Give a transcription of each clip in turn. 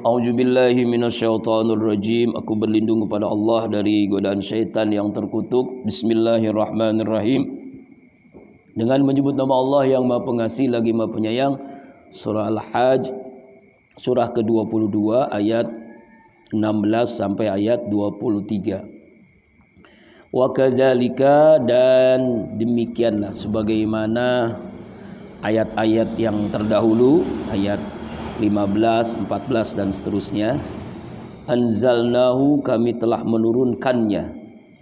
A'udzubillahi minasyaitonirrajim. Aku berlindung kepada Allah dari godaan syaitan yang terkutuk. Bismillahirrahmanirrahim. Dengan menyebut nama Allah yang Maha Pengasih lagi Maha Penyayang. Surah Al-Hajj surah ke-22 ayat 16 sampai ayat 23. Wa kadzalika, dan demikianlah sebagaimana ayat-ayat yang terdahulu, ayat 15, 14 dan seterusnya. Anzalnahu, kami telah menurunkannya,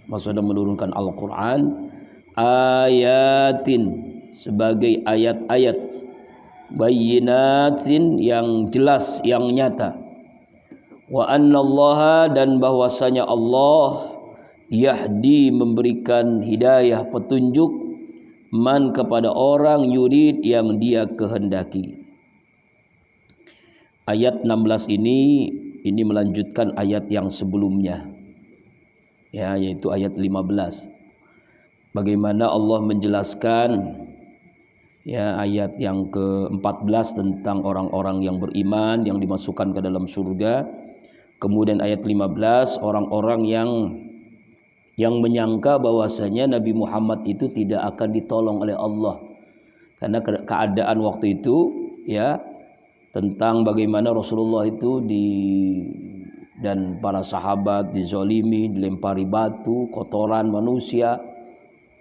maksudnya menurunkan Al-Quran, ayatin, sebagai ayat-ayat, bayyinatin, yang jelas, yang nyata. Wa annallaha, dan bahwasanya Allah yahdi, memberikan hidayah, petunjuk, man, kepada orang, yurid, yang dia kehendaki. Ayat 16 ini melanjutkan ayat yang sebelumnya, ya, yaitu ayat 15. Bagaimana Allah menjelaskan, ya, ayat yang ke-14 tentang orang-orang yang beriman yang dimasukkan ke dalam surga. Kemudian ayat 15 orang-orang yang menyangka bahwasanya Nabi Muhammad itu tidak akan ditolong oleh Allah karena keadaan waktu itu, ya, tentang bagaimana Rasulullah itu dan para sahabat dizolimi, dilempari batu, kotoran manusia,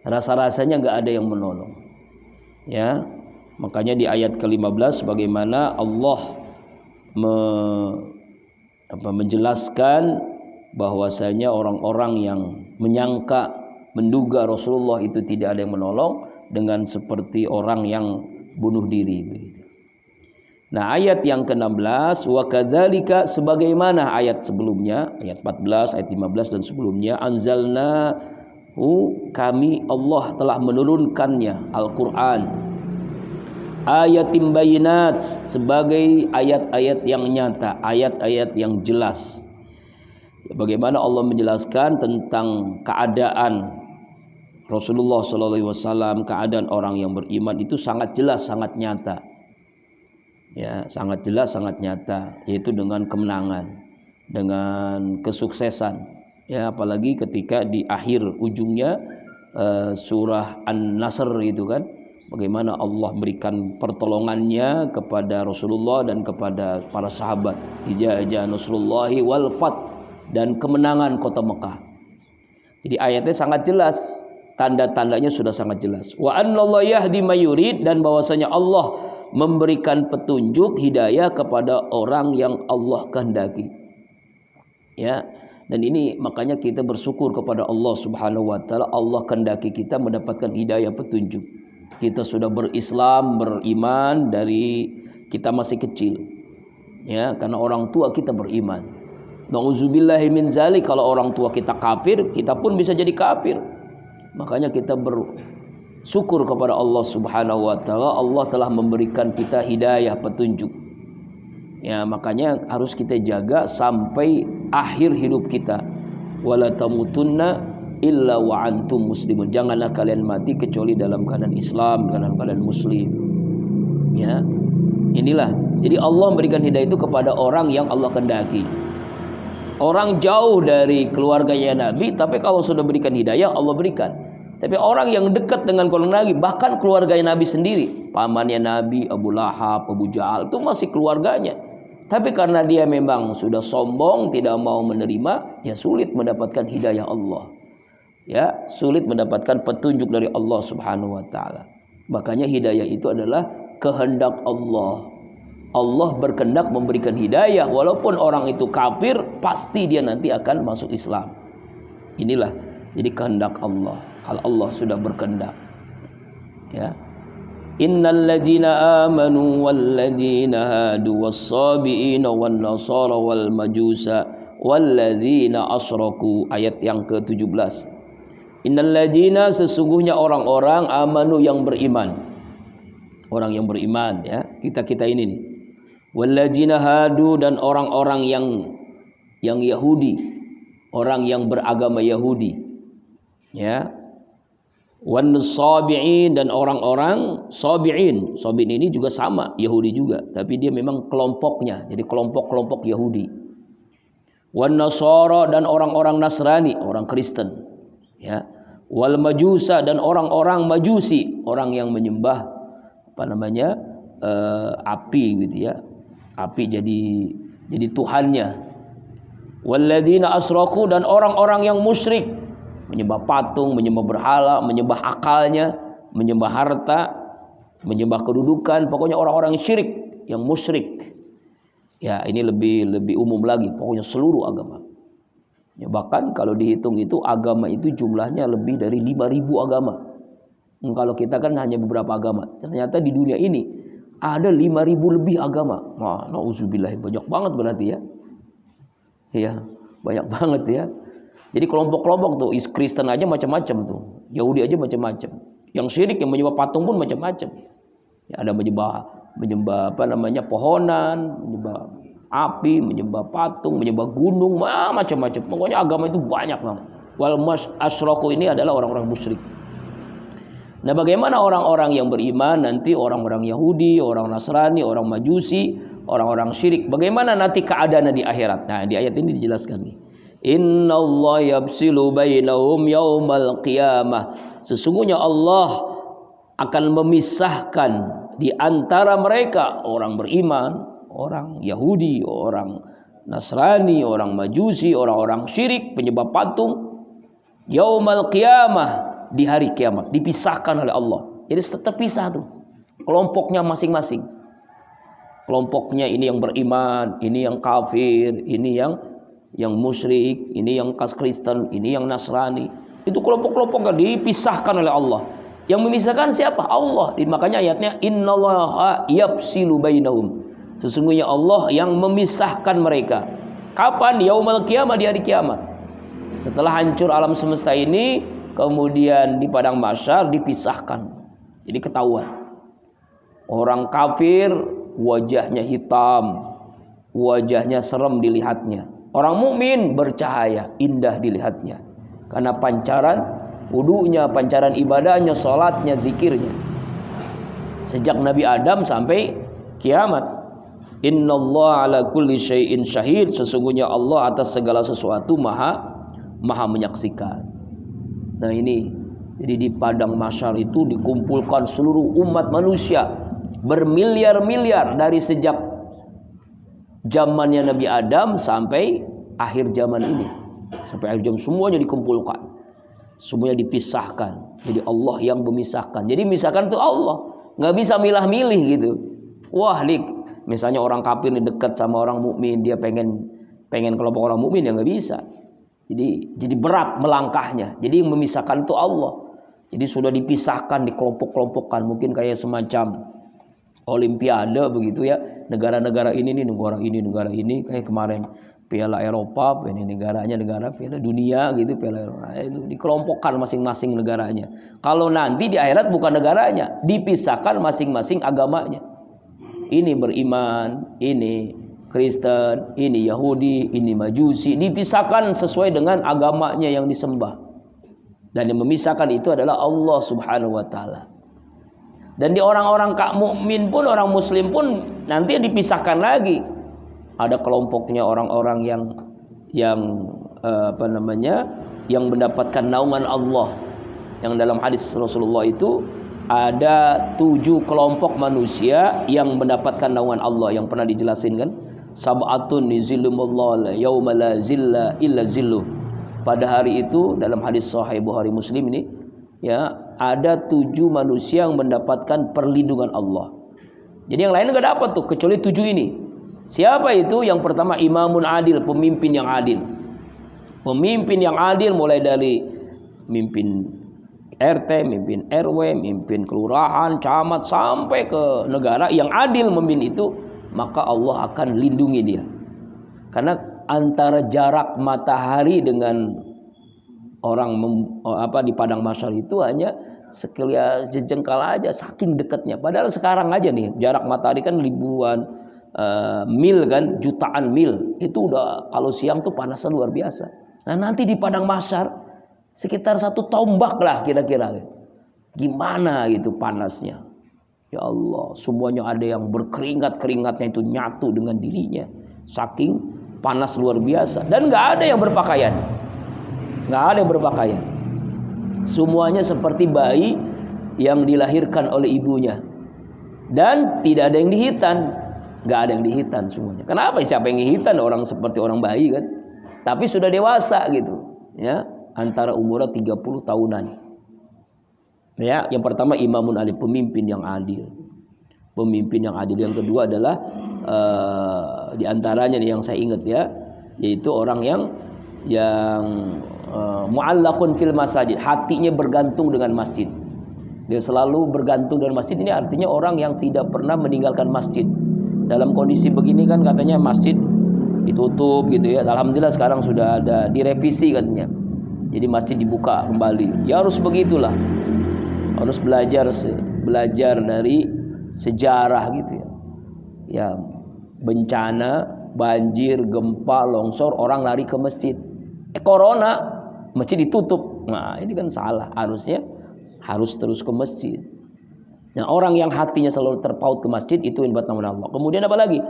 rasa-rasanya nggak ada yang menolong, ya. Makanya di ayat ke-15 bagaimana Allah menjelaskan bahwasanya orang-orang yang menyangka, menduga Rasulullah itu tidak ada yang menolong dengan seperti orang yang bunuh diri, begitu. Nah, ayat yang ke-16, wa kadzalika, sebagaimana ayat sebelumnya, ayat 14, ayat 15 dan sebelumnya, anzalnahu, kami Allah telah menurunkannya Al-Qur'an, ayatim bayinat, sebagai ayat-ayat yang nyata, ayat-ayat yang jelas. Bagaimana Allah menjelaskan tentang keadaan Rasulullah SAW, keadaan orang yang beriman itu sangat jelas, sangat nyata. Ya, sangat jelas, sangat nyata, yaitu dengan kemenangan, dengan kesuksesan, ya, apalagi ketika di akhir ujungnya surah An-Nasr itu kan, bagaimana Allah berikan pertolongannya kepada Rasulullah dan kepada para sahabat, Ija Nasrullahi wal Fath, dan kemenangan kota Mekah. Jadi ayatnya sangat jelas, tanda-tandanya sudah sangat jelas. Wa annallaha yahdi may yurid, dan bahwasanya Allah memberikan petunjuk, hidayah kepada orang yang Allah kehendaki, ya. Dan ini makanya kita bersyukur kepada Allah Subhanahu wa taala. Allah kehendaki kita mendapatkan hidayah, petunjuk. Kita sudah berislam, beriman dari kita masih kecil, ya, karena orang tua kita beriman. Nauzubillahi min zalik, kalau orang tua kita kafir, kita pun bisa jadi kafir. Makanya kita syukur kepada Allah Subhanahu wa taala, Allah telah memberikan kita hidayah, petunjuk. Ya, makanya harus kita jaga sampai akhir hidup kita. Wala tamutunna illa wa antum muslimun. Janganlah kalian mati kecuali dalam keadaan Islam, dalam keadaan muslim. Ya. Inilah. Jadi Allah memberikan hidayah itu kepada orang yang Allah kehendaki. Orang jauh dari keluarganya Nabi, tapi kalau sudah berikan hidayah, Allah berikan. Tapi orang yang dekat dengan keluarga Nabi, bahkan keluarga Nabi sendiri, pamannya Nabi, Abu Lahab, Abu Jahal, itu masih keluarganya. Tapi karena dia memang sudah sombong, tidak mau menerima, ya sulit mendapatkan hidayah Allah. Ya, sulit mendapatkan petunjuk dari Allah Subhanahu wa taala. Makanya hidayah itu adalah kehendak Allah. Allah berkehendak memberikan hidayah, walaupun orang itu kafir, pasti dia nanti akan masuk Islam. Inilah jadi kehendak Allah. Kalau Allah sudah berkehendak, ya. Innal ladzina amanu wal ladzina hadu was-sabiina wan nasara wal majusa wal ladzina asyraku, ayat yang ke-17. Innal ladzina, sesungguhnya orang-orang, amanu, yang beriman. Orang yang beriman, ya, kita ini nih. Wal ladzina hadu, dan orang-orang yang Yahudi, orang yang beragama Yahudi, ya. wan sabiin, dan orang-orang sabiin. Sabiin ini juga sama Yahudi juga, tapi dia memang kelompoknya, jadi kelompok-kelompok Yahudi. Wan nasara, dan orang-orang Nasrani, orang Kristen, ya. Wal majusa, dan orang-orang Majusi, orang yang menyembah api gitu ya, api jadi tuhannya. Walladzina asyraku, dan orang-orang yang musyrik, menyembah patung, menyembah berhala, menyembah akalnya, menyembah harta, menyembah kedudukan, pokoknya orang-orang syirik, yang musyrik. Ya, ini lebih umum lagi, pokoknya seluruh agama. Ya, bahkan kalau dihitung itu agama itu jumlahnya lebih dari 5.000 agama. Kalau kita kan hanya beberapa agama, ternyata di dunia ini ada 5.000 lebih agama. Wah, nauzubillah, banyak banget berarti ya. Ya, banyak banget ya. Jadi kelompok-kelompok tuh, Kristen aja macam-macam tuh, Yahudi aja macam-macam. Yang syirik, yang menyembah patung pun macam-macam. Ya, ada menyembah pohonan, menyembah api, menyembah patung, menyembah gunung, macam-macam. Pokoknya agama itu banyak banget. Wal asyraku ini adalah orang-orang musyrik. Nah, bagaimana orang-orang yang beriman nanti, orang-orang Yahudi, orang Nasrani, orang Majusi, orang-orang syirik, bagaimana nanti keadaannya di akhirat? Nah, di ayat ini dijelaskan nih. Innallaha yafsilu bainahum yaumal qiyamah. Sesungguhnya Allah akan memisahkan di antara mereka, orang beriman, orang Yahudi, orang Nasrani, orang Majusi, orang-orang syirik, penyembah patung, yaumal qiyamah, di hari kiamat, dipisahkan oleh Allah. Jadi terpisah tuh kelompoknya masing-masing. Kelompoknya ini yang beriman, ini yang kafir, ini yang musyrik, ini yang Kristen, ini yang Nasrani. Itu kelompok-kelompok dipisahkan oleh Allah. Yang memisahkan siapa? Allah. Makanya ayatnya innallaha yafsilu bainahum. Sesungguhnya Allah yang memisahkan mereka. Kapan? Yaumul qiyamah, di hari kiamat. Setelah hancur alam semesta ini, kemudian di padang mahsyar dipisahkan. Jadi ketahuan. Orang kafir wajahnya hitam, wajahnya serem dilihatnya. Orang mukmin bercahaya, indah dilihatnya. Karena pancaran wudunya, pancaran ibadahnya, salatnya, zikirnya. Sejak Nabi Adam sampai kiamat. Innallaha ala kulli syai'in syahid. Sesungguhnya Allah atas segala sesuatu maha menyaksikan. Nah, ini jadi di padang mahsyar itu dikumpulkan seluruh umat manusia bermiliar-miliar, dari sejak zamannya Nabi Adam sampai akhir zaman ini. Sampai akhir zaman semuanya dikumpulkan. Semuanya dipisahkan. Jadi Allah yang memisahkan. Jadi memisahkan itu Allah. Nggak bisa milah-milih gitu. Wah, misalnya orang kafir ini dekat sama orang mukmin, dia pengen kelompok orang mukmin, ya nggak bisa. Jadi berat melangkahnya. Jadi yang memisahkan itu Allah. Jadi sudah dipisahkan, dikelompok-kelompokkan, mungkin kayak semacam olimpiade begitu ya. Negara-negara ini nih, negara ini kayak kemarin Piala Eropa, ini negaranya negara Piala Dunia gitu, Piala Eropa. Itu dikelompokkan masing-masing negaranya. Kalau nanti di akhirat bukan negaranya, dipisahkan masing-masing agamanya. Ini beriman, ini Kristen, ini Yahudi, ini Majusi, dipisahkan sesuai dengan agamanya yang disembah. Dan yang memisahkan itu adalah Allah Subhanahu wa taala. Dan di orang-orang mukmin pun, orang muslim pun nanti dipisahkan lagi. Ada kelompoknya orang-orang yang mendapatkan naungan Allah. Yang dalam hadis Rasulullah itu ada 7 kelompok manusia yang mendapatkan naungan Allah, yang pernah dijelasin kan? Sab'atun yuzillumullah yauma la zilla illa zilluh. Pada hari itu dalam hadis sahih Bukhari Muslim ini, ya, ada 7 manusia yang mendapatkan perlindungan Allah. Jadi yang lain enggak dapat tuh kecuali 7 ini. Siapa itu? Yang pertama, imamun adil, pemimpin yang adil. Pemimpin yang adil mulai dari mimpin RT, mimpin RW, mimpin kelurahan, camat, sampai ke negara yang adil memimpin itu, maka Allah akan lindungi dia. Karena antara jarak matahari dengan orang di padang mahsyar itu hanya sejengkal aja, saking dekatnya. Padahal sekarang aja nih jarak matahari kan ribuan mil kan, jutaan mil. Itu udah kalau siang tuh panasnya luar biasa. Nah, nanti di padang mahsyar sekitar 1 tombak lah kira-kira. Gimana gitu panasnya. Ya Allah, semuanya ada yang berkeringat-keringatnya itu nyatu dengan dirinya. Saking panas luar biasa. Dan nggak ada yang berpakaian. Nggak ada yang berpakaian. Semuanya seperti bayi yang dilahirkan oleh ibunya. Dan tidak ada yang dihitan. Nggak ada yang dihitan semuanya. Kenapa? Siapa yang dihitan? Orang seperti orang bayi kan. Tapi sudah dewasa gitu. Ya, antara umurnya 30 tahunan. Ya, yang pertama imamun adil, pemimpin yang adil. Pemimpin yang adil. Yang kedua adalah di antaranya yang saya ingat ya, yaitu orang yang mu'allaqun fil masajid, hatinya bergantung dengan masjid. Dia selalu bergantung dengan masjid. Ini artinya orang yang tidak pernah meninggalkan masjid. Dalam kondisi begini kan katanya masjid ditutup gitu ya. Alhamdulillah sekarang sudah ada direvisi katanya. Jadi masjid dibuka kembali. Ya harus begitulah. Harus belajar dari sejarah gitu ya. Ya, bencana, banjir, gempa, longsor, orang lari ke masjid. Corona, masjid ditutup. Nah, ini kan salah. Harusnya harus terus ke masjid. Nah, orang yang hatinya selalu terpaut ke masjid itu yang buat nama Allah. Kemudian apa lagi?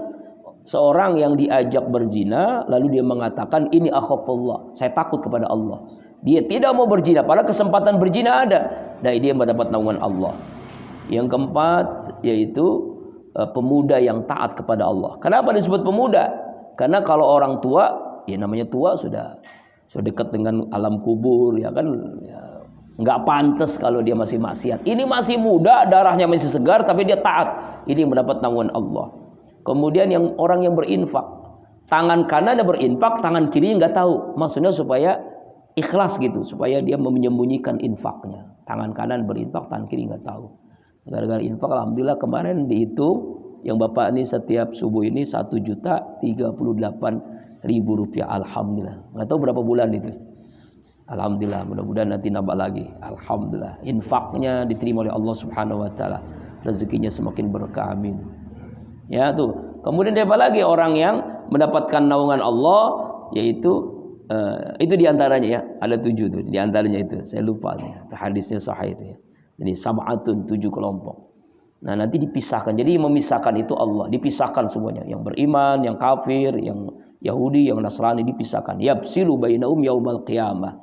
Seorang yang diajak berzina lalu dia mengatakan ini akhafullah, saya takut kepada Allah. Dia tidak mau berzina, padahal kesempatan berzina ada. Dan dia mendapat naungan Allah. Yang keempat yaitu pemuda yang taat kepada Allah. Kenapa disebut pemuda? Karena kalau orang tua, ya namanya tua sudah dekat dengan alam kubur, ya kan, ya, nggak pantas kalau dia masih maksiat. Ini masih muda, darahnya masih segar, tapi dia taat. Ini mendapat naungan Allah. Kemudian yang orang yang berinfak, tangan kanannya berinfak, tangan kirinya nggak tahu. Maksudnya supaya ikhlas gitu, supaya dia menyembunyikan infaknya. Tangan kanan berinfak, tangan kiri nggak tahu. Gara-gara infak, alhamdulillah kemarin dihitung yang bapak ini setiap subuh ini 1.038.000 rupiah. Alhamdulillah. Nggak tahu berapa bulan itu. Alhamdulillah. Mudah-mudahan nanti nambah lagi. Alhamdulillah. Infaknya diterima oleh Allah Subhanahu Wa Taala. Rezekinya semakin berkah. Amin. Ya tuh. Kemudian apa lagi orang yang mendapatkan naungan Allah, yaitu itu diantaranya ya, ada 7 tuh diantaranya itu, saya lupa hadisnya sahih itu ya. Jadi sab'atun, 7 kelompok. Nah nanti dipisahkan. Jadi memisahkan itu Allah, dipisahkan semuanya. Yang beriman, yang kafir, yang Yahudi, yang Nasrani dipisahkan. Yafsilu bainahum yaumal qiyamah.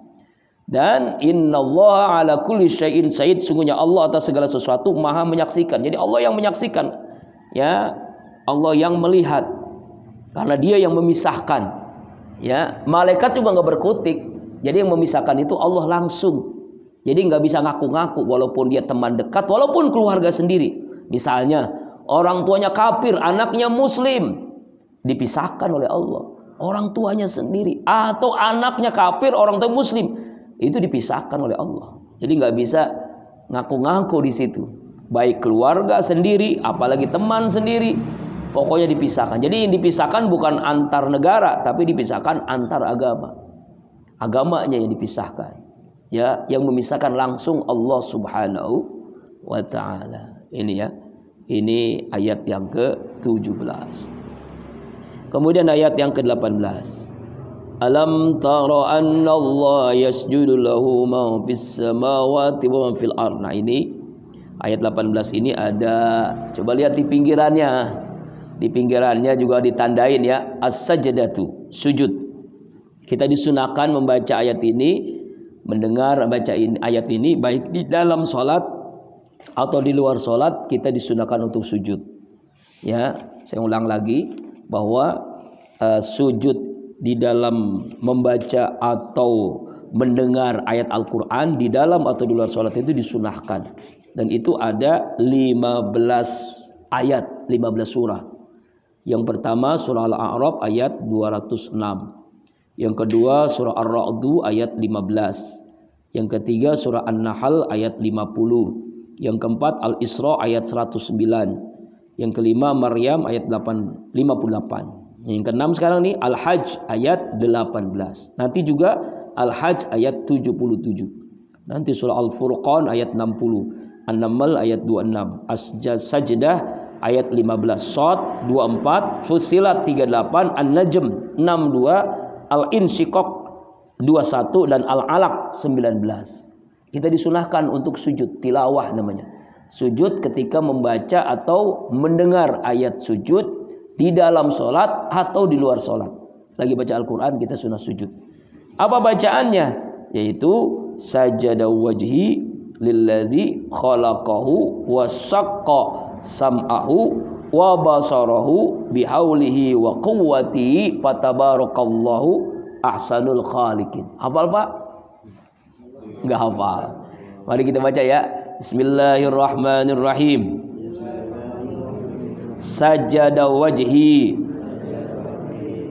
Dan innallaha ala kulli syai'in syahid, sungguhnya Allah atas segala sesuatu maha menyaksikan. Jadi Allah yang menyaksikan, ya Allah yang melihat, karena Dia yang memisahkan. Ya, malaikat juga nggak berkutik. Jadi yang memisahkan itu Allah langsung. Jadi nggak bisa ngaku-ngaku walaupun dia teman dekat, walaupun keluarga sendiri. Misalnya orang tuanya kafir, anaknya muslim, dipisahkan oleh Allah. Orang tuanya sendiri atau anaknya kafir, orang tua muslim, itu dipisahkan oleh Allah. Jadi nggak bisa ngaku-ngaku di situ. Baik keluarga sendiri, apalagi teman sendiri. Pokoknya dipisahkan. Jadi yang dipisahkan bukan antar negara, tapi dipisahkan antar agama. Agamanya yang dipisahkan. Ya, yang memisahkan langsung Allah Subhanahu wa Ta'ala. Ini ya. Ini ayat yang ke-17. Kemudian ayat yang ke-18. Alam tara anna Allah yasjudu lahu ma fis samawati wa ma fil ardh. Nah, ini ayat 18 ini ada, coba lihat di pinggirannya. Di pinggirannya juga ditandain ya, as-sajdatu, sujud. Kita disunahkan membaca ayat ini, mendengar baca ayat ini baik di dalam sholat atau di luar sholat, kita disunahkan untuk sujud. Ya, saya ulang lagi bahwa sujud di dalam membaca atau mendengar ayat Al-Quran di dalam atau di luar sholat itu disunahkan. Dan itu ada 15 ayat, 15 surah. Yang pertama surah Al-A'raf ayat 206. Yang kedua surah Ar-Ra'd ayat 15. Yang ketiga surah An-Nahl ayat 50. Yang keempat Al-Isra ayat 109. Yang kelima Maryam ayat 58. Yang keenam sekarang nih Al-Hajj ayat 18. Nanti juga Al-Hajj ayat 77. Nanti surah Al-Furqan ayat 60. An-Naml ayat 26. As-Sajdah ayat 15, Shad 24, Fussilat 38, An-Najm 62, Al-Insyiqaq 21 dan Al-Alaq 19. Kita disunahkan untuk sujud, tilawah namanya. Sujud ketika membaca atau mendengar ayat sujud di dalam sholat atau di luar sholat. Lagi baca Al-Quran kita sunah sujud. Apa bacaannya? Yaitu sajada wajhi lilladzi khalaqahu wa syaqqa sam'ahu wa basarahu bihaulihi wa quwwatihi fatabarakallahu ahsanul khaliqin. Hafal Pak? Enggak hafal. Mari kita baca ya. Bismillahirrahmanirrahim. Sajada wajhi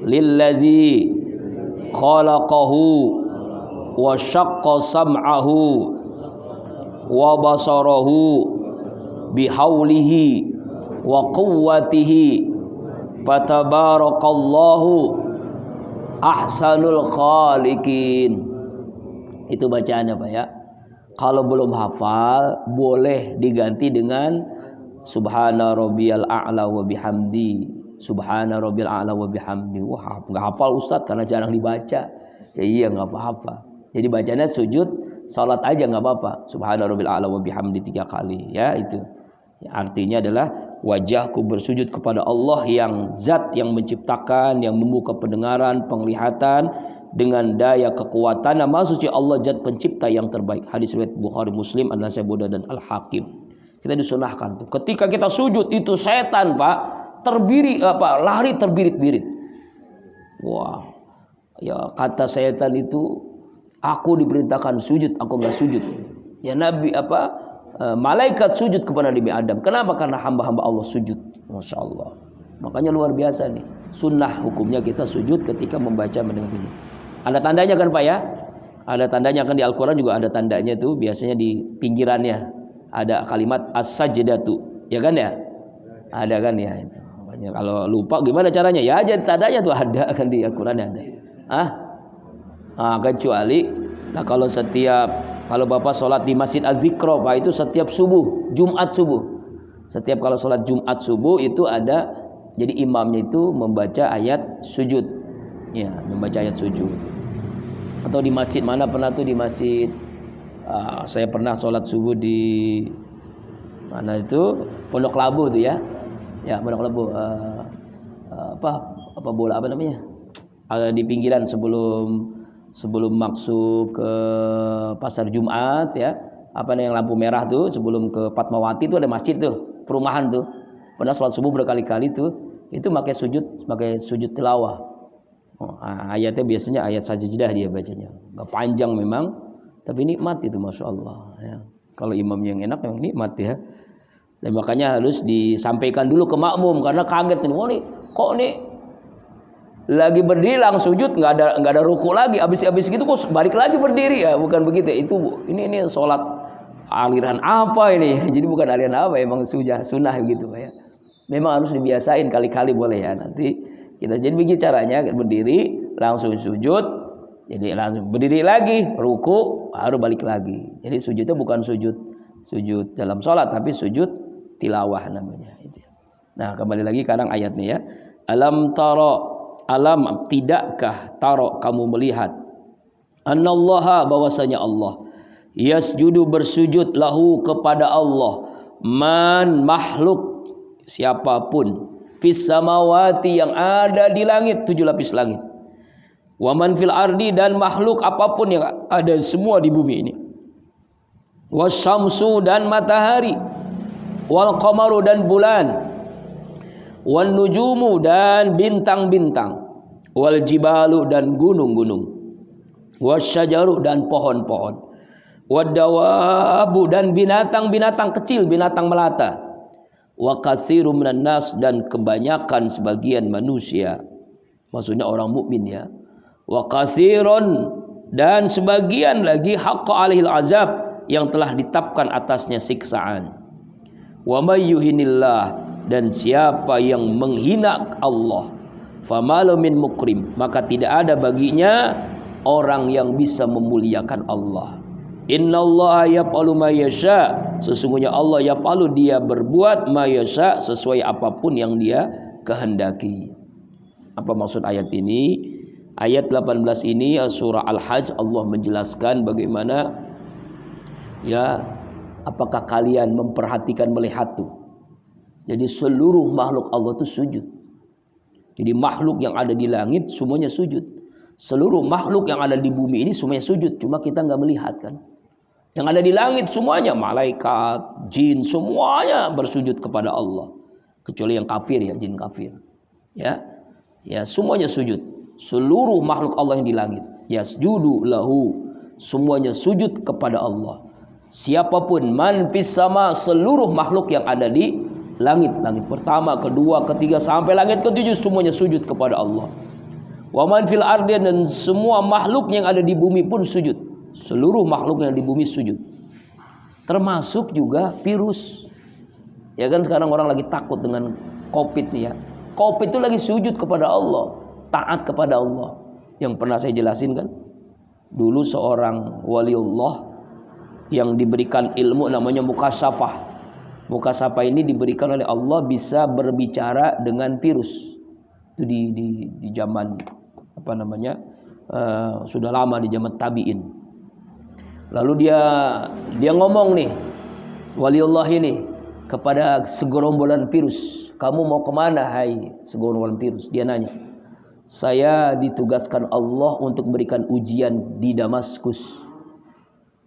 lilladzi khalaqahu wa syaqqa sam'ahu wa basarahu bihaulihi wa quwwatihi fatabarakallahu ahsanul khaliqin. Itu bacaannya Pak ya. Kalau belum hafal boleh diganti dengan subhana rabbiyal a'la wa bihamdi. Subhana rabbiyal a'la wa bihamdi. Wah, enggak hafal Ustaz karena jarang dibaca. Ya iya enggak apa-apa. Jadi bacanya sujud salat aja enggak apa-apa. Subhana rabbiyal a'la wa bihamdi 3 kali ya itu. Ya, artinya adalah wajahku bersujud kepada Allah yang zat yang menciptakan, yang membuka pendengaran, penglihatan dengan daya kekuatan. Nama suci Allah zat pencipta yang terbaik. Hadis riwayat Bukhari, Muslim, An-Nasai, Buda dan Al-Hakim. Kita disunahkan tuh. Ketika kita sujud itu setan Pak lari terbirit-birit. Wah. Ya kata setan itu, aku diperintahkan sujud, aku enggak sujud. Ya Nabi malaikat sujud kepada Nabi Adam. Kenapa? Karena hamba-hamba Allah sujud. Masya Allah. Makanya luar biasa nih. Sunnah hukumnya kita sujud ketika membaca mendengar ini. Ada tandanya kan Pak ya? Ada tandanya kan di Al-Quran juga ada tandanya tuh. Biasanya di pinggirannya ada kalimat as-sajdatu. Ya kan ya? Ada kan ya? Makanya kalau lupa gimana caranya? Ya aja tandanya tuh ada kan di Al-Quran ada. Kecuali kalau Bapak sholat di Masjid Az-Zikra Pak, itu setiap subuh, Jumat subuh. Setiap kalau sholat Jumat subuh itu ada, jadi imamnya itu membaca ayat sujud. Ya, membaca ayat sujud. Atau di masjid mana pernah tuh di masjid, saya pernah sholat subuh di mana itu, Pondok Labu tuh ya. Ya, Pondok Labu. Apa bola apa namanya? Di pinggiran sebelum masuk ke Pasar Jumat ya, yang lampu merah tuh sebelum ke Fatmawati tuh ada masjid tuh, perumahan tuh. Pernah sholat subuh berkali-kali tuh, itu pakai sujud tilawah. Ayatnya biasanya ayat sajdah dia bacanya, nggak panjang memang, tapi nikmat itu Masya Allah ya. Kalau imamnya yang enak memang nikmat ya. Dan makanya harus disampaikan dulu ke makmum karena kaget nih, kok nih lagi berdiri langsung sujud, nggak ada ruku lagi, habis gitu kok balik lagi berdiri ya, bukan begitu. Ini sholat aliran apa ini? Jadi bukan aliran apa, emang sunnah gitu Pak ya. Memang harus dibiasain kali-kali boleh ya. Nanti kita jadi begini caranya, berdiri langsung sujud, jadi langsung berdiri lagi, ruku baru balik lagi. Jadi sujudnya bukan sujud dalam sholat, tapi sujud tilawah namanya. Nah kembali lagi kadang ayatnya ya. Alam tidakkah taro kamu melihat annallaha bahwasanya Allah yasjudu bersujud lahu kepada Allah man makhluk siapapun fis samawati yang ada di langit 7 lapis langit wa man fil ardi dan makhluk apapun yang ada semua di bumi ini wasyamsu dan matahari wal qamaru dan bulan wan nujumu dan bintang-bintang wal jibalu dan gunung-gunung wasyajaru dan pohon-pohon wadawabu dan binatang-binatang kecil, binatang melata wa katsirum minan nas dan kebanyakan sebagian manusia, maksudnya orang mukmin ya, wa katsirun dan sebagian lagi haqqa alaihil azab yang telah ditetapkan atasnya siksaan. Wa may yuhinillah dan siapa yang menghina Allah famalu min mukrim maka tidak ada baginya orang yang bisa memuliakan Allah. Innallaha yaf'alu ma yasha, sesungguhnya Allah yaf'alu dia berbuat ma yasha sesuai apapun yang dia kehendaki. Apa maksud ayat ini? Ayat 18 ini surah Al-Hajj Allah menjelaskan bagaimana Ya, apakah kalian memperhatikan melihat tuh? Jadi seluruh makhluk Allah itu sujud. Jadi makhluk yang ada di langit semuanya sujud. Seluruh makhluk yang ada di bumi ini semuanya sujud. Cuma kita nggak melihat kan. Yang ada di langit semuanya, malaikat, jin, semuanya bersujud kepada Allah. Kecuali yang kafir ya, jin kafir. Ya, ya semuanya sujud. Seluruh makhluk Allah yang di langit, yasjudu lahu, semuanya sujud kepada Allah. Siapapun, man fis sama, seluruh makhluk yang ada di langit, langit pertama, kedua, ketiga, sampai langit ketujuh semuanya sujud kepada Allah. Wa man fil ardi, dan semua makhluk yang ada di bumi pun sujud. Seluruh makhluk yang di bumi sujud. Termasuk juga virus. Ya kan sekarang orang lagi takut dengan Covid nih ya. Covid itu lagi sujud kepada Allah, taat kepada Allah. Yang pernah saya jelasin kan, dulu seorang waliullah yang diberikan ilmu namanya mukasyafah. Mukasyafah ini diberikan oleh Allah bisa berbicara dengan virus. Itu di zaman apa namanya? Sudah lama di zaman tabi'in. Lalu dia ngomong nih, waliullah ini kepada segerombolan virus, kamu mau kemana hai segerombolan virus? Dia nanya, saya ditugaskan Allah untuk memberikan ujian di Damaskus.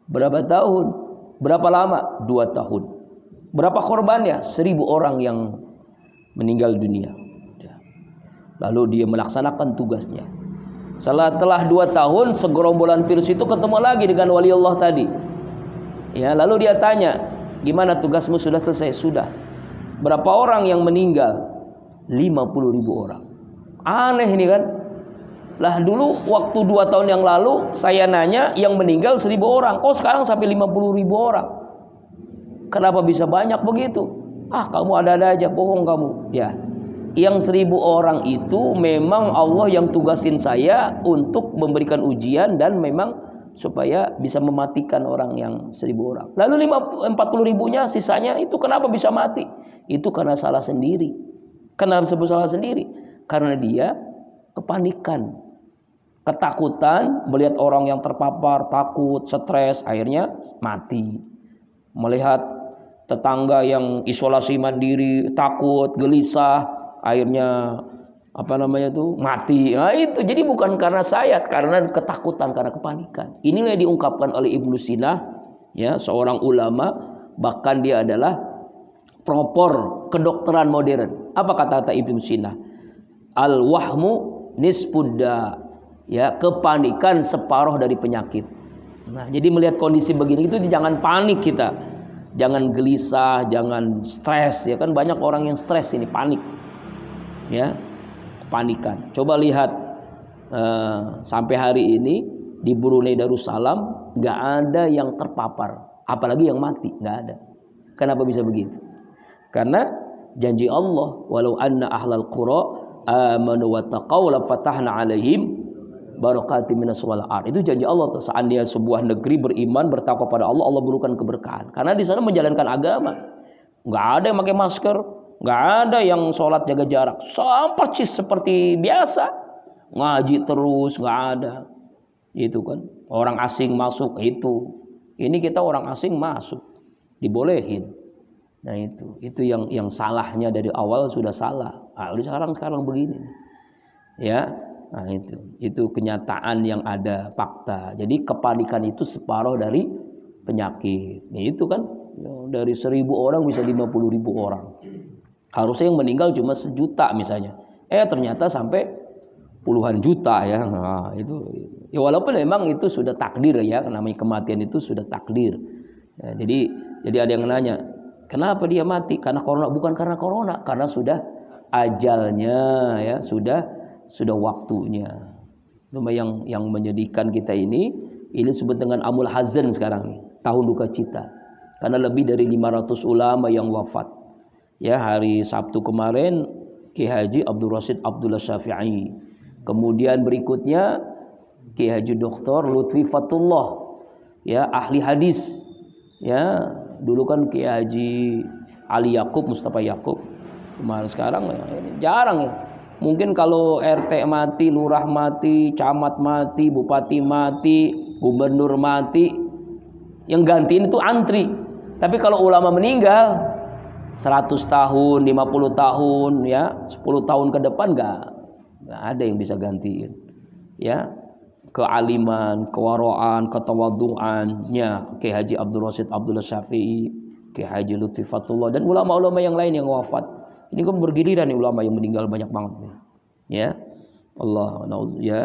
Berapa tahun? Berapa lama? 2 tahun. Berapa korbannya? 1000 orang yang meninggal dunia. Lalu dia melaksanakan tugasnya. Setelah 2 tahun, segerombolan virus itu ketemu lagi dengan waliullah tadi. Ya, lalu dia tanya, gimana tugasmu sudah selesai? Sudah. Berapa orang yang meninggal? 50.000 orang. Aneh ini kan. Lah dulu waktu 2 tahun yang lalu saya nanya yang meninggal 1000 orang. Kok sekarang sampai 50.000 orang? Kenapa bisa banyak begitu? Ah, kamu ada-ada aja, bohong kamu. Ya. Yang 1000 orang itu memang Allah yang tugasin saya untuk memberikan ujian dan memang supaya bisa mematikan orang yang 1000 orang. Lalu 40.000-nya sisanya itu kenapa bisa mati? Itu karena salah sendiri. Kenapa sebut salah sendiri? Karena dia kepanikan, ketakutan melihat orang yang terpapar, takut, stres, akhirnya mati. Melihat tetangga yang isolasi mandiri, takut, gelisah, akhirnya mati. Nah, itu jadi bukan karena saya, karena ketakutan, karena kepanikan. Inilah yang diungkapkan oleh Ibnu Sina, ya, seorang ulama, bahkan dia adalah pelopor kedokteran modern. Apa kata Ibnu Sina? Al-wahmu nisfudda, ya, kepanikan separuh dari penyakit. Nah, jadi melihat kondisi begini itu jangan panik kita. Jangan gelisah, jangan stres, ya kan banyak orang yang stres ini, panik. Ya, kepanikan. Coba lihat sampai hari ini di Brunei Darussalam nggak ada yang terpapar, apalagi yang mati, nggak ada. Kenapa bisa begitu? Karena janji Allah, walau anna ahlal qura amanu wattaqau la fatahna alaihim barakatim minas wal ard. Itu janji Allah tuh. Seandainya sebuah negeri beriman, bertakwa pada Allah, Allah berikan keberkahan. Karena di sana menjalankan agama. Nggak ada yang pakai masker, nggak ada yang sholat jaga jarak, persis seperti biasa, ngaji terus, nggak ada. Itu kan orang asing masuk itu. Ini kita orang asing masuk, dibolehin. Nah itu yang salahnya dari awal sudah salah. Nah, sekarang begini, ya. Nah itu kenyataan yang ada, fakta. Jadi kepanikan itu separuh dari penyakit. Nah, itu kan dari 1000 orang bisa 50.000 orang. Harusnya yang meninggal cuma 1 juta misalnya. Ternyata sampai puluhan juta ya. Nah, itu ya walaupun memang itu sudah takdir ya, namanya kematian itu sudah takdir. Ya, jadi ada yang nanya, kenapa dia mati? Karena corona? Bukan karena corona, karena sudah ajalnya ya, sudah waktunya. Itu yang menyedihkan kita ini disebut dengan amul hazan sekarang nih, tahun duka cita. Karena lebih dari 500 ulama yang wafat. Ya, hari Sabtu kemarin Ki Haji Abdul Rashid Abdullah Syafi'i. Kemudian berikutnya Ki Haji Dr. Lutfi Fatullah, ya, ahli hadis. Ya, dulu kan Ki Haji Ali Yakub, Mustafa Yakub. Kemarin sekarang ya, jarang ya. Mungkin kalau RT mati, lurah mati, camat mati, bupati mati, gubernur mati, Yang gantiin itu antri. Tapi kalau ulama meninggal 100 tahun, 50 tahun ya, 10 tahun ke depan enggak ada yang bisa gantiin. Ya. Kealiman, kewaraan, ketawaduannya Kiai Haji Abdul Rasyid Abdullah Syafi'i, Kiai Haji Lutfi Fatullah dan ulama-ulama yang lain yang wafat. Ini kan bergiliran nih ulama yang meninggal banyak banget nih. Ya. Allah ya.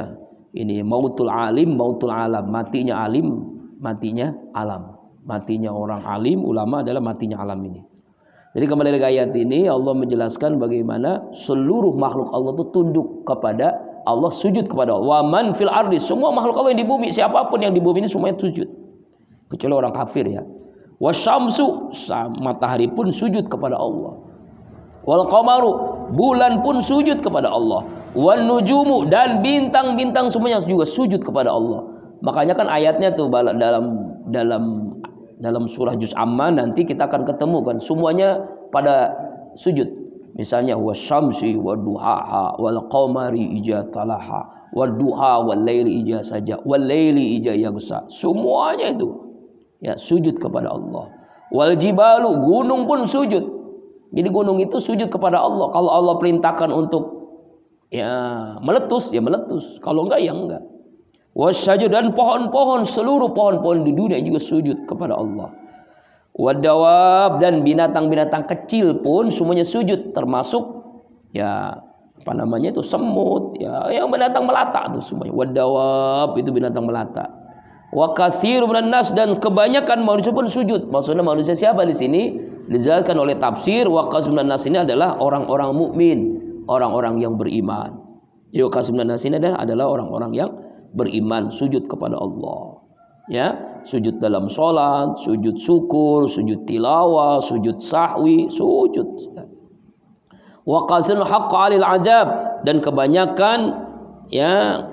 Ini mautul alim, mautul alam. Matinya alim, matinya alam. Matinya orang alim, ulama adalah matinya alam ini. Jadi kembali lagi ayat ini Allah menjelaskan bagaimana seluruh makhluk Allah itu tunduk kepada Allah, sujud kepada Allah. Wa man fil ardi, semua makhluk Allah yang di bumi, siapapun yang di bumi ini semuanya sujud. Kecuali orang kafir ya. Wasyamsu, matahari pun sujud kepada Allah. Wal qamaru, bulan pun sujud kepada Allah. Wan nujumu, dan bintang-bintang semuanya juga sujud kepada Allah. Makanya kan ayatnya tuh dalam surah Juz Amma nanti kita akan ketemu kan semuanya pada sujud. Misalnya wasyamsi waduhaha wal qamari ija talaha waduha wal laili ija saja wal laili ija yaghsa. Semuanya itu ya sujud kepada Allah. Wal jibalu, gunung pun sujud. Jadi gunung itu sujud kepada Allah. Kalau Allah perintahkan untuk ya meletus, ya meletus. Kalau enggak, ya enggak. Wasyajar, dan pohon-pohon, seluruh pohon-pohon di dunia juga sujud kepada Allah. Wadawab, dan binatang-binatang kecil pun semuanya sujud, termasuk ya apa namanya itu semut, ya yang binatang melata itu semuanya. Wadawab itu binatang melata. Wa katsirun minan nas, dan kebanyakan manusia pun sujud. Maksudnya manusia siapa di sini? Dijelaskan oleh tafsir wa katsirun minan nas ini adalah orang-orang mukmin, orang-orang yang beriman. Jadi wa katsirun minan nas ini adalah orang-orang yang beriman, sujud kepada Allah. Ya, sujud dalam sholat, sujud syukur, sujud tilawah, sujud sahwi, sujud. Wa qasil haqqa 'alil azab, dan kebanyakan ya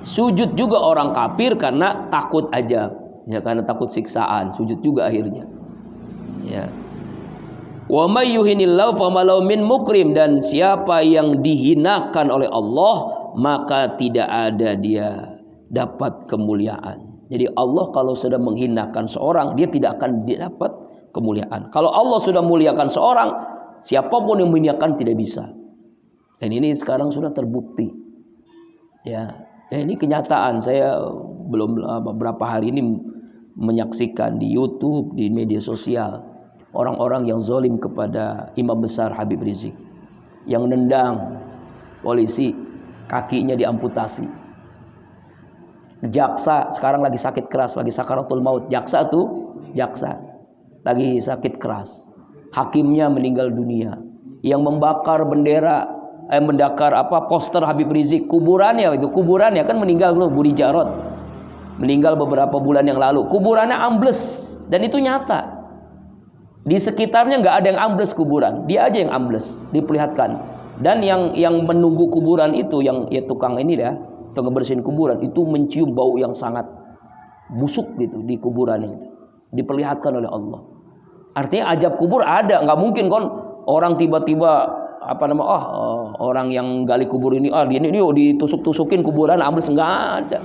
sujud juga orang kafir karena takut azab. Ya, karena takut siksaan, sujud juga akhirnya. Ya. Wa may yuhinillahu famalau min mukrim, dan siapa yang dihinakan oleh Allah maka tidak ada dia dapat kemuliaan. Jadi Allah kalau sudah menghinakan seorang, dia tidak akan dapat kemuliaan. Kalau Allah sudah muliakan seorang, siapapun yang menghinakan tidak bisa. Dan ini sekarang sudah terbukti. Ya, dan ini kenyataan. Saya belum beberapa hari ini menyaksikan di YouTube, di media sosial, orang-orang yang zalim kepada Imam Besar Habib Rizik, yang nendang polisi, kakinya diamputasi. Jaksa sekarang lagi sakit keras, lagi sakaratul maut. Jaksa lagi sakit keras. Hakimnya meninggal dunia. Yang membakar bendera, poster Habib Rizik, kuburannya kan meninggal loh, Budi Jarot. Meninggal beberapa bulan yang lalu. Kuburannya ambles, dan itu nyata. Di sekitarnya nggak ada yang ambles kuburan, dia aja yang ambles, diperlihatkan. Dan yang menunggu kuburan itu, yang ya tukang ini ya, tukang bersihin kuburan itu mencium bau yang sangat busuk gitu di kuburan itu. Diperlihatkan oleh Allah. Artinya ajab kubur ada, nggak mungkin kan orang tiba-tiba orang yang gali kubur ini ini ditusuk-tusukin kuburan ambles, nggak ada.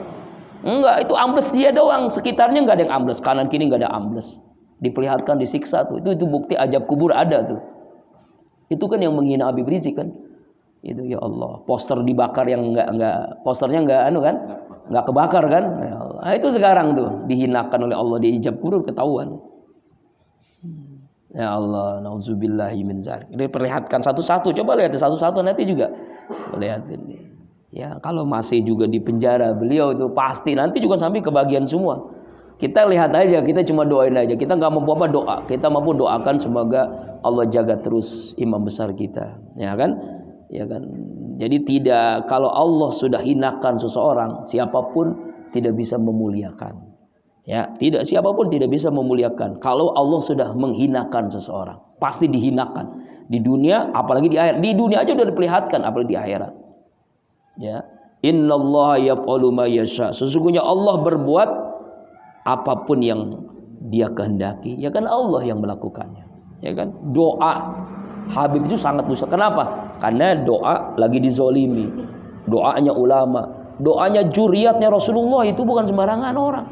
Enggak, itu ambles dia doang, sekitarnya nggak ada yang ambles, kanan kiri nggak ada ambles. Diperlihatkan, disiksa tuh. Itu bukti ajab kubur ada tuh. Itu kan yang menghina Habib Rizik kan. Itu ya Allah, poster dibakar yang posternya enggak kebakar kan. Ya Allah. Nah, itu sekarang tuh dihinakan oleh Allah, diijab kubur, ketahuan. Ya Allah, nauzubillahi min dzalik. Ini perlihatkan satu-satu, coba lihat satu-satu nanti juga. Lihatin. Ya, kalau masih juga di penjara beliau itu pasti nanti juga sampai kebagian semua. Kita lihat aja, kita cuma doain aja. Kita nggak mampu apa doa. Kita mampu doakan semoga Allah jaga terus imam besar kita, ya kan? Ya kan. Jadi kalau Allah sudah hinakan seseorang, siapapun tidak bisa memuliakan. Ya, siapapun tidak bisa memuliakan. Kalau Allah sudah menghinakan seseorang, pasti dihinakan di dunia, apalagi di akhirat. Di dunia aja udah diperlihatkan, apalagi di akhirat. Ya, innallaha yaf'alu ma yasha. Sesungguhnya Allah berbuat apapun yang dia kehendaki, ya kan Allah yang melakukannya, ya kan. Doa Habib itu sangat besar. Kenapa? Karena doa lagi dizolimi, doanya ulama, doanya juriatnya Rasulullah itu bukan sembarangan orang.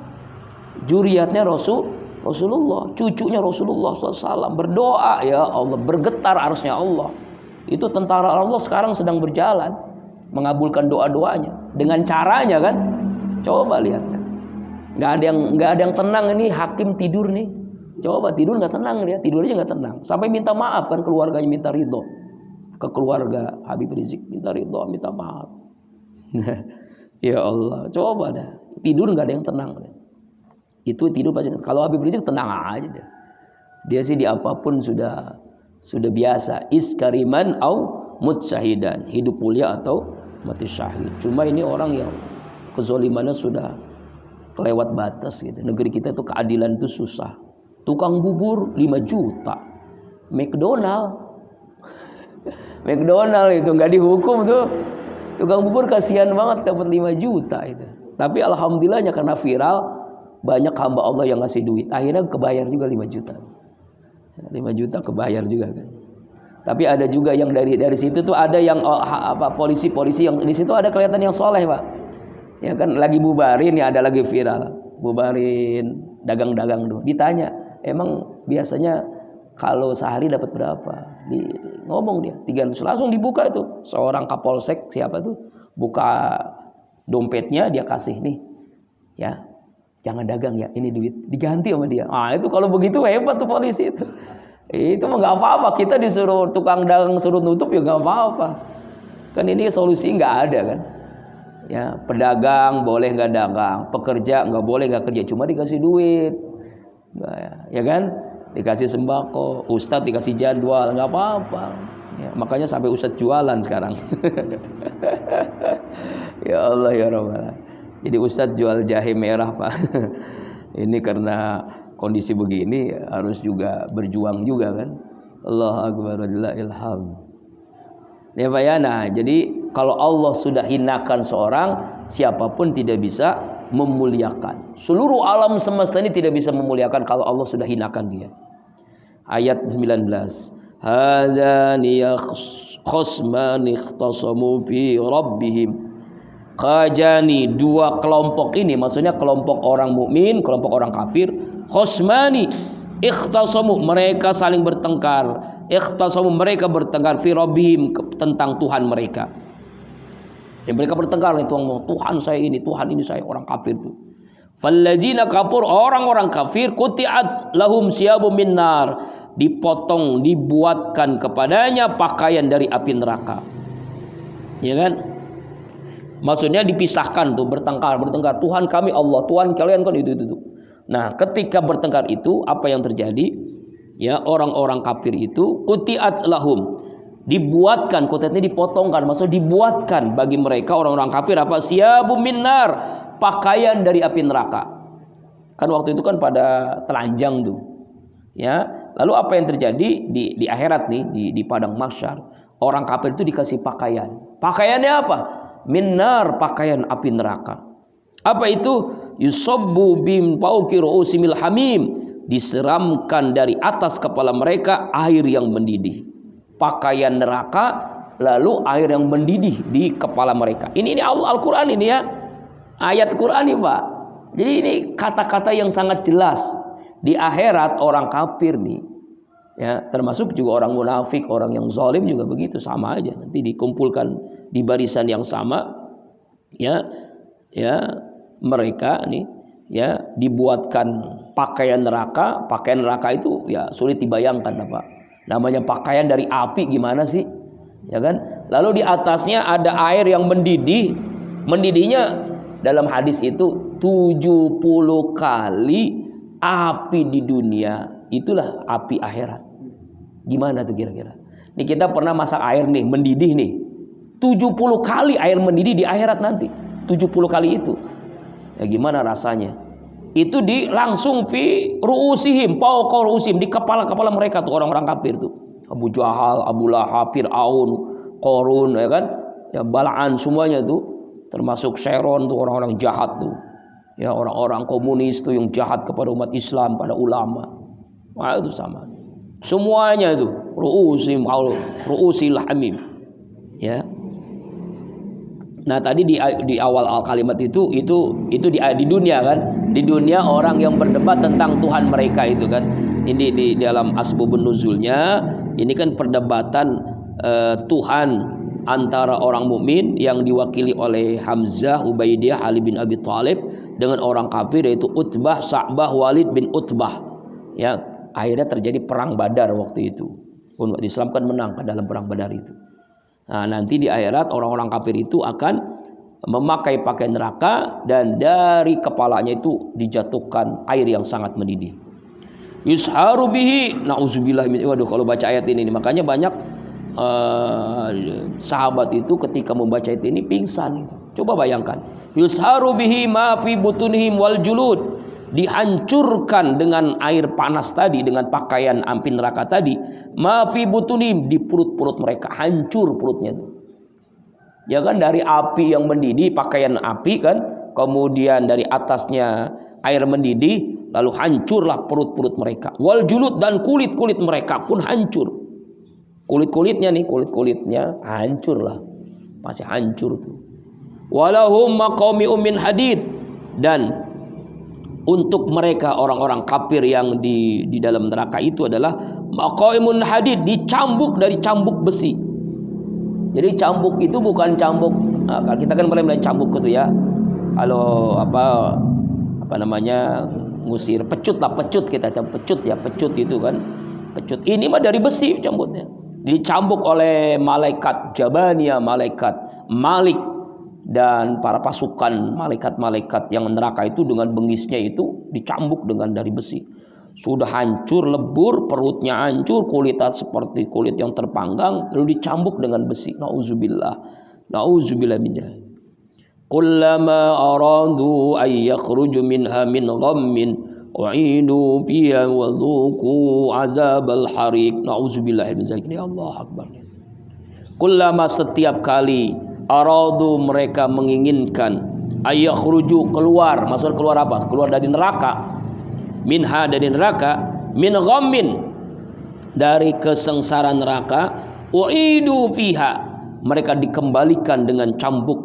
Juriyatnya Rasulullah, cucunya Rasulullah SAW berdoa, ya Allah, bergetar arsy-Nya Allah. Itu tentara Allah sekarang sedang berjalan mengabulkan doa-doanya dengan caranya kan. Coba lihat kan. Nggak ada yang tenang ini, hakim tidur nih. Coba tidur nggak tenang dia, tidurnya nggak tenang. Sampai minta maaf kan, keluarganya minta ridho. Ke keluarga Habib Rizik minta ridho, minta maaf. Ya Allah, coba dah. Tidur nggak ada yang tenang. Itu tidur pasti. Kalau Habib Rizik tenang aja dia. Dia sih di apapun sudah biasa. Iskariman au mutsyahidan, hidup mulia atau mati syahid. Cuma ini orang yang kezolimannya sudah kelewat batas gitu. Negeri kita itu keadilan itu susah. Tukang bubur 5 juta. McDonald itu nggak dihukum tuh. Tukang bubur kasihan banget dapat 5 juta itu. Tapi alhamdulillahnya karena viral, banyak hamba Allah yang ngasih duit. Akhirnya kebayar juga 5 juta. 5 juta kebayar juga kan. Tapi ada juga yang dari situ tuh ada yang polisi yang di situ ada kelihatan yang soleh, Pak. Ya kan lagi bubarin, ya ada lagi viral. Bubarin dagang-dagang tuh. Ditanya, emang biasanya kalau sehari dapat berapa? Ngomong dia 300, langsung dibuka itu. Seorang kapolsek siapa tuh buka dompetnya, dia kasih nih. Ya. Jangan dagang ya, ini duit diganti sama dia. Ah, itu kalau begitu hebat tuh polisi itu. Itu mah nggak apa-apa, kita disuruh tukang dagang suruh nutup ya nggak apa-apa. Kan ini solusi nggak ada kan. Ya, pedagang boleh nggak dagang, pekerja nggak boleh nggak kerja, cuma dikasih duit. Nggak, ya kan? Dikasih sembako, ustadz dikasih jadwal, nggak apa-apa. Ya, makanya sampai ustadz jualan sekarang. Ya Allah ya Rabbal. Jadi ustadz jual jahe merah, Pak. Ini karena kondisi begini harus juga berjuang juga kan. Allahu akbar, la ilham. Ya Pak ya. Nah, jadi kalau Allah sudah hinakan seorang, siapapun tidak bisa memuliakan. Seluruh alam semesta ini tidak bisa memuliakan kalau Allah sudah hinakan dia. Ayat 19. Hadzani khosmani ikhtasamu fi rabbihim. Khajani, 2 kelompok ini, maksudnya kelompok orang mukmin, kelompok orang kafir. Khosmani ikhtasamu, mereka saling bertengkar. Ikhtasamu, mereka bertengkar fi rabbihim, tentang Tuhan mereka. Yang mereka bertengkar itu Tuhan saya ini, Tuhan ini saya, orang kafir itu. Fallazina kafur, orang-orang kafir, quti'at lahum siyabum min nar, dipotong, dibuatkan kepadanya pakaian dari api neraka. Ya kan? Maksudnya dipisahkan tuh, bertengkar. Tuhan kami Allah, Tuhan kalian kan itu. Nah, ketika bertengkar itu apa yang terjadi? Ya, orang-orang kafir itu quti'at lahum, dibuatkan, quti'atnya dipotongkan, maksudnya dibuatkan bagi mereka orang-orang kafir apa? Siyabum minnar, pakaian dari api neraka. Kan waktu itu kan pada telanjang tuh. Ya, lalu apa yang terjadi di akhirat nih, di padang mahsyar? Orang kafir itu dikasih pakaian. Pakaiannya apa? Minnar, pakaian api neraka. Apa itu? Yusabbu bim fauqi ru'usimil hamim, diseramkan dari atas kepala mereka air yang mendidih. Pakaian neraka, lalu air yang mendidih di kepala mereka. Ini Al-Qur'an ini ya. Ayat Qur'an ini, Pak. Jadi ini kata-kata yang sangat jelas. Di akhirat orang kafir nih, ya, termasuk juga orang munafik, orang yang zalim juga begitu, sama aja. Nanti dikumpulkan di barisan yang sama, ya mereka nih, ya, dibuatkan pakaian neraka. Pakaian neraka itu ya sulit dibayangkan, apa namanya, pakaian dari api, gimana sih, ya kan? Lalu di atasnya ada air yang mendidih. Mendidihnya dalam hadis itu 70 kali api di dunia, itulah api akhirat. Gimana tuh kira-kira? Nih kita pernah masak air nih, mendidih nih. 70 kali air mendidih di akhirat nanti. 70 kali itu. Ya gimana rasanya? Itu langsung fi ru'usihim, fawqa ru'usihim, di kepala-kepala mereka tuh orang-orang kafir tuh. Abu Jahal, Abu Lahab, Fir'aun, Qarun, ya kan? Ya Bal'an, semuanya tuh, termasuk Sharon tuh, orang-orang jahat tuh. Ya orang-orang komunis tuh yang jahat kepada umat Islam, pada ulama. Wah, itu sama. Semuanya itu ru'usil hamim. Ya. Nah, tadi di awal kalimat itu di dunia kan, Di dunia orang yang berdebat tentang Tuhan mereka itu kan. Ini di dalam asbabun nuzulnya ini kan perdebatan Tuhan antara orang mukmin yang diwakili oleh Hamzah, Ubaidiyah, Ali bin Abi Thalib dengan orang kafir yaitu Utbah, Sa'bah, Walid bin Utbah. Ya, akhirnya terjadi perang Badar waktu itu. Umat Islam kan menang dalam perang Badar itu. Nah, nanti di akhirat orang-orang kafir itu akan memakai pakaian neraka dan dari kepalanya itu dijatuhkan air yang sangat mendidih. Yusharu bihi, nauzubillah min. Waduh, kalau baca ayat ini makanya banyak sahabat itu ketika membaca ayat ini pingsan. Coba bayangkan, yusharu bihi ma fi butunihim wal julud, dihancurkan dengan air panas tadi, dengan pakaian api neraka tadi, ma fi butunihim, di perut-perut mereka, hancur perutnya itu. Ya kan, dari api yang mendidih, pakaian api kan, kemudian dari atasnya air mendidih, lalu hancurlah perut-perut mereka. Wal julud, dan kulit-kulit mereka pun hancur. Kulit-kulitnya nih, kulit-kulitnya hancurlah, masih hancur tuh. Walahum maqami'um min hadid, dan untuk mereka orang-orang kafir yang di dalam neraka itu adalah maqaimun hadid, dicambuk dari cambuk besi. Jadi cambuk itu bukan cambuk, kita kan mulai cambuk gitu ya. Kalau apa namanya, ngusir pecut lah, pecut kita pecut ya, pecut itu kan, pecut. Ini mah dari besi cambuknya. Dicambuk oleh malaikat Jabaniyah, malaikat Malik, dan para pasukan malaikat-malaikat yang neraka itu dengan bengisnya itu dicambuk dengan dari besi. Sudah hancur lebur, perutnya hancur, kulitnya seperti kulit yang terpanggang, lalu dicambuk dengan besi. Nauzubillah, nauzubillah min dzalik. Kullama aradu ay yakhruju minha min ghammin u'idu fiha wa dhuqu azabal hariq. Nauzubillah min dzalik. Ya Allah akbar. Kullama, setiap kali, aradu, mereka menginginkan, ay yakhruju, keluar. Maksud keluar apa? Keluar dari neraka. Minha, dari neraka, min ghammin, dari kesengsaraan neraka, u'idu fiha, mereka dikembalikan dengan cambuk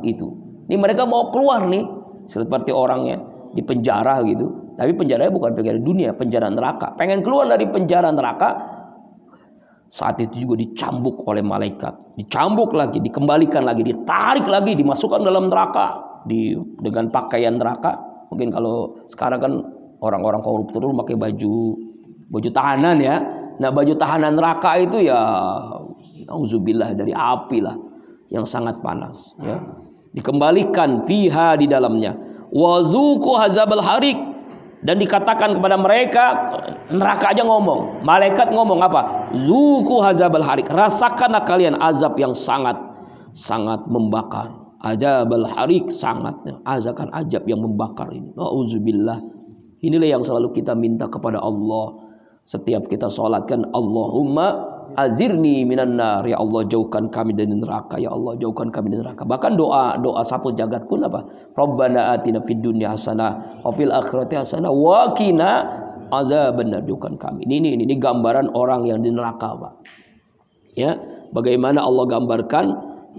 itu. Ini mereka mau keluar nih, seperti orangnya di penjara gitu, tapi penjaranya bukan penjara dunia, penjara neraka. Pengen keluar dari penjara neraka, saat itu juga dicambuk oleh malaikat, dicambuk lagi, dikembalikan lagi, ditarik lagi, dimasukkan dalam neraka dengan pakaian neraka. Mungkin kalau sekarang kan orang-orang koruptor pakai baju tahanan ya. Nah, baju tahanan neraka itu ya auzubillah, dari api lah yang sangat panas ya. Dikembalikan fiha, di dalamnya, wa zuqu hazabal harik, dan dikatakan kepada mereka, neraka aja ngomong, malaikat ngomong apa? Zuqu hazabal harik, rasakanlah kalian azab yang sangat membakar. Azabal harik, sangatnya azakan azab yang membakar ini. Nauzubillah. Inilah yang selalu kita minta kepada Allah setiap kita salatkan, Allahumma azirni minan nar, ya Allah jauhkan kami dari neraka, ya Allah jauhkan kami dari neraka. Bahkan doa sapu jagat pun apa? Rabbana atina fid dunya hasanah wa fil akhirati hasanah wa qina azabannar, jauhkan kami. Ini gambaran orang yang di neraka, Pak. Ya, bagaimana Allah gambarkan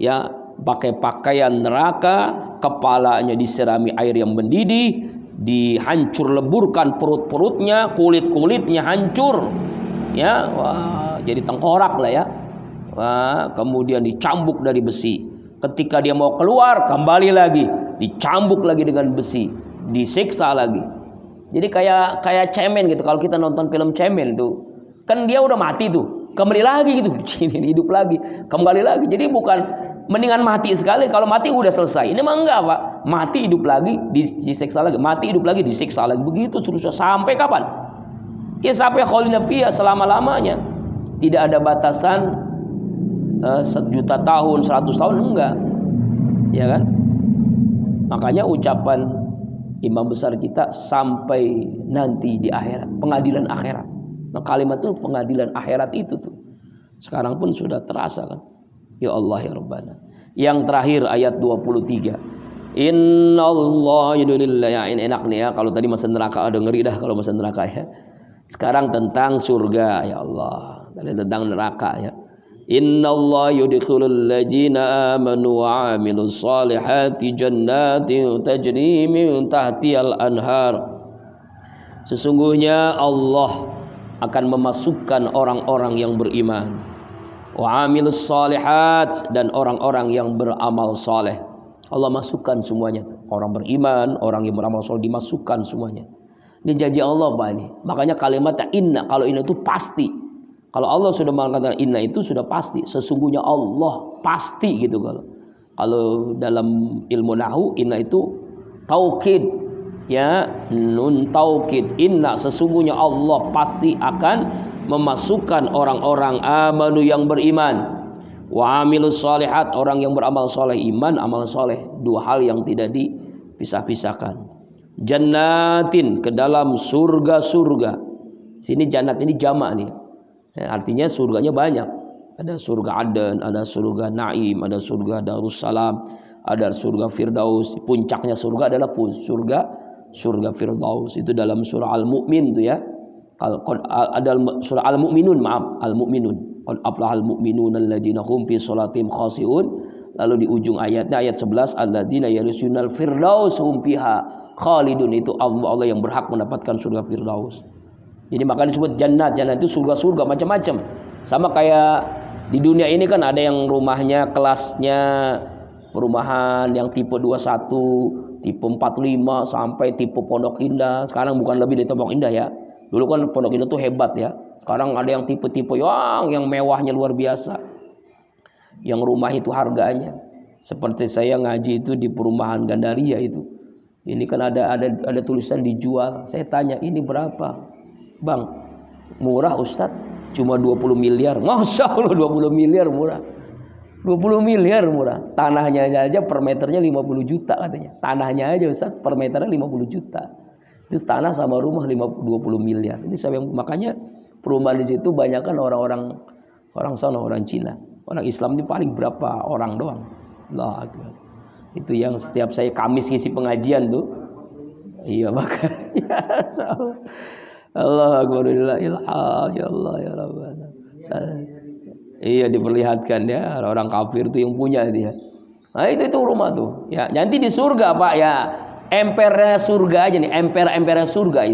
ya, pakai pakaian neraka, kepalanya disirami air yang mendidih, dihancur leburkan perut-perutnya, kulit-kulitnya hancur ya, wah, jadi tengkorak lah ya. Wah, kemudian dicambuk dari besi. Ketika dia mau keluar, kembali lagi dicambuk lagi dengan besi, disiksa lagi. Jadi kayak cemen gitu. Kalau kita nonton film cemen itu kan dia udah mati tuh, kembali lagi gitu, hidup lagi, kembali lagi. Jadi bukan mendingan mati sekali, kalau mati udah selesai. Ini mah enggak, Pak. Mati hidup lagi, disiksa lagi, mati hidup lagi, disiksa lagi. Begitu seterusnya sampai kapan? Ya sampai khalina fiha, selama-lamanya. Tidak ada batasan 1.000.000 tahun, 100 tahun, enggak. Ya kan? Makanya ucapan imam besar kita, sampai nanti di akhirat, pengadilan akhirat. Nah, kalimat itu pengadilan akhirat itu tuh. Sekarang pun sudah terasa kan. Ya Allah ya Rabbana. Yang terakhir ayat 23. Innallaha yudillillah, ya ini enak nih ya. Kalau tadi masa neraka, ada ngeri dah kalau masa neraka ya. Sekarang tentang surga, ya Allah. Tadi tentang neraka ya. Innallaha yudkhilul ladzina amanu wa 'amilus solihati jannatin tajri min tahtihal anhar. Sesungguhnya Allah akan memasukkan orang-orang yang beriman, wa 'amilus solihat, dan orang-orang yang beramal saleh. Allah masukkan semuanya. Orang beriman, orang yang beramal saleh dimasukkan semuanya. Ini janji Allah Pak ini. Makanya kalimatnya inna, kalau inna itu pasti. Kalau Allah sudah mengatakan inna itu sudah pasti. Sesungguhnya Allah pasti gitu kalau. Kalau dalam ilmu nahwu inna itu taukid, ya, nun taukid. Inna, sesungguhnya Allah pasti akan memasukkan orang-orang amanu yang beriman, wa amilus solihat, orang yang beramal soleh. Iman, amal soleh, dua hal yang tidak dipisah-pisahkan. Jannatin, ke dalam surga-surga. Sini jannat ini jamak nih. Artinya surganya banyak. Ada surga Aden, ada surga Naim, ada surga Darussalam, ada surga Firdaus. Puncaknya surga adalah surga Firdaus. Itu dalam surah Al-Mu'min itu ya. Ada surah Al-Mu'minun, maaf, Al-Mu'minun. Qad aflahal mu'minuna alladzina hum fi sholatihim khashi'un. Lalu di ujung ayatnya ayat 11, alladzina yarisunal firdaus hum fiha khalidun. Itu Allah yang berhak mendapatkan surga Firdaus. Jadi makanya disebut jannat. Jannat itu surga-surga macam-macam. Sama kayak di dunia ini kan ada yang rumahnya kelasnya perumahan yang tipe 21, tipe 45 sampai tipe Pondok Indah. Sekarang bukan lebih dari Pondok Indah ya. Dulu kan Pondok Indah tuh hebat ya. Sekarang ada yang tipe-tipe yang mewahnya luar biasa. Yang rumah itu harganya. Seperti saya ngaji itu di perumahan Gandaria itu. Ini kan ada tulisan dijual. Saya tanya, ini berapa? Bang, murah Ustadz, cuma 20 miliar. Masya Allah, 20 miliar murah. 20 miliar murah. Tanahnya aja per meternya 50 juta katanya. Tanahnya aja Ustadz per meternya 50 juta. Itu tanah sama rumah 20 miliar. Ini saya makanya perumahan di situ banyak kan orang sana, orang Cina. Orang Islam itu paling berapa orang doang. Allah Akbar. Itu yang setiap saya Kamis ngisi pengajian tuh. Iya makanya. Allah Akbar, ya Allah ya Rabbana. Iya diperlihatkan ya, orang kafir itu yang punya dia. Nah itu rumah tuh. Ya nanti di surga Pak ya, empernya surga aja nih, empernya surga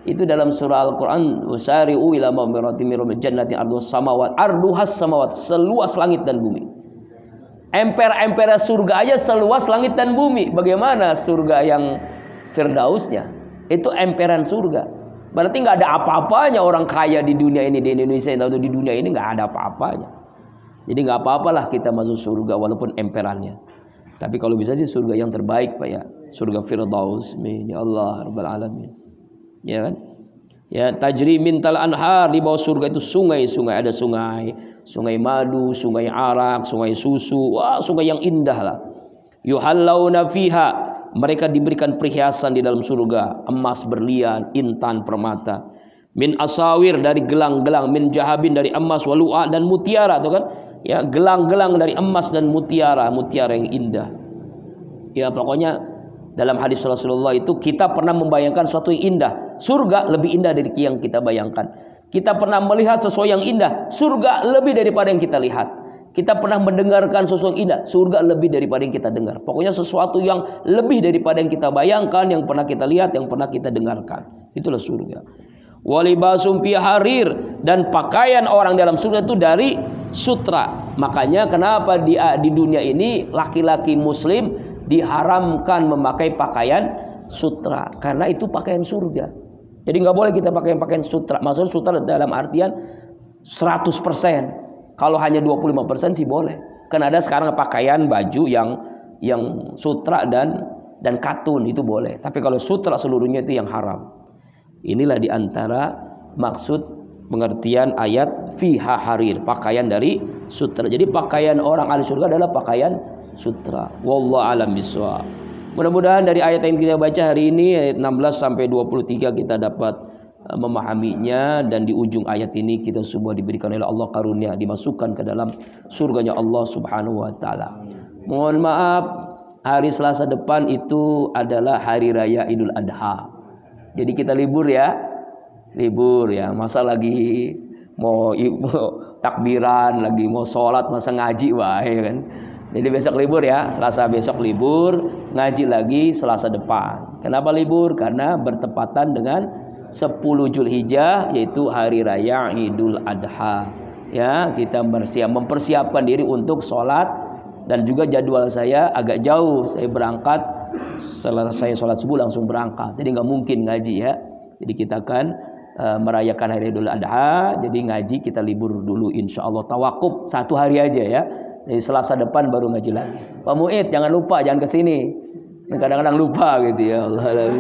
itu dalam surah Al-Qur'an, wasari'u ila maghfiratin min rabbil jannati ardhus samawat, seluas langit dan bumi. Empernya surga aja seluas langit dan bumi. Bagaimana surga yang Firdausnya? Itu emperan surga. Berarti nggak ada apa-apanya orang kaya di dunia ini, di Indonesia atau di dunia ini nggak ada apa-apanya. Jadi nggak apa-apalah kita masuk surga walaupun emperannya. Tapi kalau bisa sih surga yang terbaik Pak ya, surga Firdaus. Ya Allah Rabbal Alamin. Ya kan? Ya tajri mintal anhar, di bawah surga itu sungai-sungai, ada sungai madu, sungai arak, sungai susu. Wah, sungai yang indah lah. Yuhallawna fiha, mereka diberikan perhiasan di dalam surga, emas, berlian, intan, permata. Min asawir, dari gelang-gelang, min jahabin, dari emas, walu'a, dan mutiara, tuh kan? Ya, gelang-gelang dari emas dan mutiara yang indah. Ya, pokoknya dalam hadis Rasulullah itu kita pernah membayangkan sesuatu yang indah. Surga lebih indah dari yang kita bayangkan. Kita pernah melihat sesuatu yang indah, surga lebih daripada yang kita lihat. Kita pernah mendengarkan sesuatu yang indah, surga lebih daripada yang kita dengar. Pokoknya sesuatu yang lebih daripada yang kita bayangkan, yang pernah kita lihat, yang pernah kita dengarkan. Itulah surga. Walibasum fi harir, dan pakaian orang dalam surga itu dari sutra. Makanya kenapa di dunia ini laki-laki muslim diharamkan memakai pakaian sutra, karena itu pakaian surga. Jadi nggak boleh kita pakai pakaian sutra. Maksudnya sutra dalam artian 100%. Kalau hanya 25% sih boleh. Kan ada sekarang pakaian baju yang sutra dan katun itu boleh. Tapi kalau sutra seluruhnya itu yang haram. Inilah diantara maksud pengertian ayat fiha harir, pakaian dari sutra. Jadi pakaian orang ahli surga adalah pakaian sutra. Wallahu a'lam bishawab. Mudah-mudahan dari ayat yang kita baca hari ini, ayat 16 sampai 23, kita dapat memahaminya, dan di ujung ayat ini kita semua diberikan oleh Allah karunia dimasukkan ke dalam surganya Allah Subhanahu wa taala. Mohon maaf, hari Selasa depan itu adalah hari raya Idul Adha. Jadi kita libur ya. Masa lagi mau takbiran, lagi mau sholat masa ngaji, wah ya kan. Jadi besok libur ya, Selasa besok libur, ngaji lagi Selasa depan. Kenapa libur? Karena bertepatan dengan 10 Zulhijjah, yaitu hari raya Idul Adha. Ya, kita mempersiapkan diri untuk sholat. Dan juga jadwal saya agak jauh, saya berangkat selesai sholat subuh langsung berangkat, jadi nggak mungkin ngaji ya. Jadi kita akan merayakan hari Idul Adha, jadi ngaji kita libur dulu insya Allah, tawakuf 1 hari aja ya. Jadi Selasa depan baru ngaji lagi. Pak Muid jangan lupa, jangan kesini. Kadang-kadang lupa gitu ya Allah.